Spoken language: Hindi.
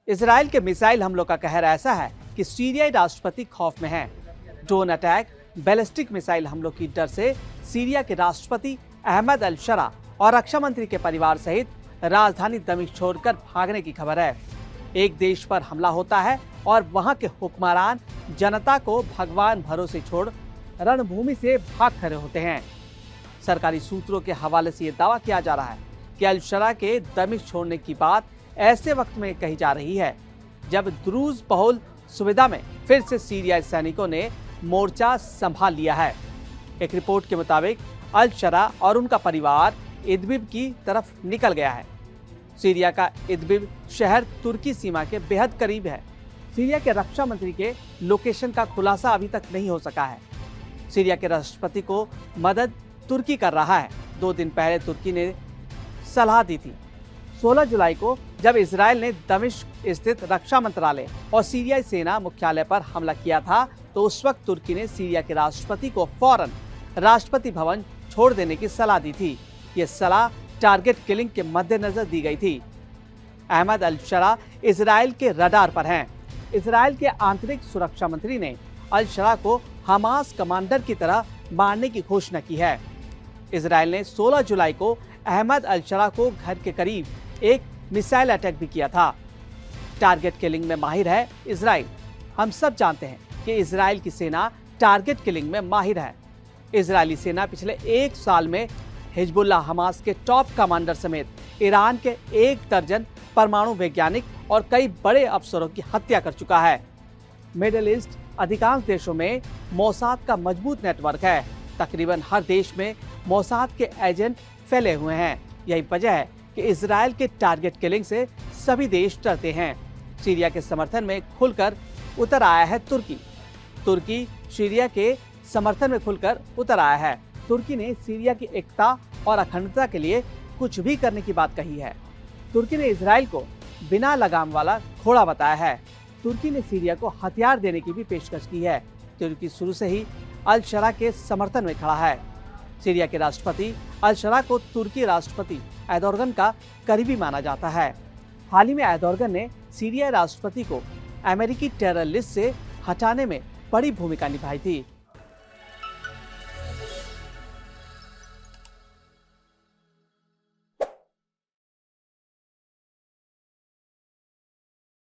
इजराइल के मिसाइल हमलों का कहर ऐसा है कि सीरियाई राष्ट्रपति खौफ में हैं। ड्रोन अटैक, बैलिस्टिक मिसाइल हमलों की डर से सीरिया के राष्ट्रपति अहमद अल शरा और रक्षा मंत्री के परिवार सहित राजधानी दमिश्क छोड़कर भागने की खबर है। एक देश पर हमला होता है और वहां के हुक्मरान जनता को भगवान भरोसे छोड़ रणभूमि से भाग खड़े होते हैं। सरकारी सूत्रों के हवाले से यह दावा किया जा रहा है कि अल शरा के दमिश्क छोड़ने की बात ऐसे वक्त में कही जा रही है जब द्रूज बहुल सुविधा में फिर से सीरियाई सैनिकों ने मोर्चा संभाल लिया है। एक रिपोर्ट के मुताबिक अल शरा और उनका परिवार इदबिब की तरफ निकल गया है। सीरिया का इदबिब शहर तुर्की सीमा के बेहद करीब है। सीरिया के रक्षा मंत्री के लोकेशन का खुलासा अभी तक नहीं हो सका है। सीरिया के राष्ट्रपति को मदद तुर्की कर रहा है। 2 दिन पहले तुर्की ने सलाह दी थी। 16 जुलाई को जब इजराइल ने दमिश्क स्थित रक्षा मंत्रालय और सीरियाई सेना मुख्यालय पर हमला किया था तो उस वक्त तुर्की ने सीरिया के राष्ट्रपति को फौरन राष्ट्रपति भवन छोड़ देने की सलाह दी थी। ये सलाह टारगेट किलिंग के मद्देनजर दी गई थी। अहमद अल शरा इजराइल के रडार पर हैं। इजराइल के आंतरिक सुरक्षा मंत्री ने अल शरा को हमास कमांडर की तरह मारने की घोषणा की है। इजराइल ने 16 जुलाई को अहमद अल शरा को घर के करीब एक मिसाइल अटैक भी किया था। टारगेट किलिंग में माहिर है इजराइल। हम सब जानते हैं कि इजराइल की सेना टारगेट किलिंग में माहिर है। इजरायली सेना पिछले 1 साल में हिजबुल्लाह हमास के टॉप कमांडर समेत ईरान के 1 दर्जन परमाणु वैज्ञानिक और कई बड़े अफसरों की हत्या कर चुका है। मिडिल ईस्ट अधिकांश देशों में मोसाद का मजबूत नेटवर्क है। तकरीबन हर देश में मोसाद के एजेंट फैले हुए हैं। यही वजह है कि इजराइल के टारगेट किलिंग से सभी देश डरते हैं। सीरिया के समर्थन में खुलकर उतर आया है तुर्की। तुर्की सीरिया के समर्थन में खुलकर उतर आया है। तुर्की ने सीरिया की एकता और अखंडता के लिए कुछ भी करने की बात कही है। तुर्की ने इजराइल को बिना लगाम वाला घोड़ा बताया है। तुर्की ने सीरिया को हथियार देने की भी पेशकश की है। तुर्की शुरू से ही अल शरा के समर्थन में खड़ा है। सीरिया के राष्ट्रपति अल शरा को तुर्की राष्ट्रपति एर्दोगन का करीबी माना जाता है। हाल ही में एर्दोगन ने सीरिया राष्ट्रपति को अमेरिकी टेरर लिस्ट से हटाने में बड़ी भूमिका निभाई थी।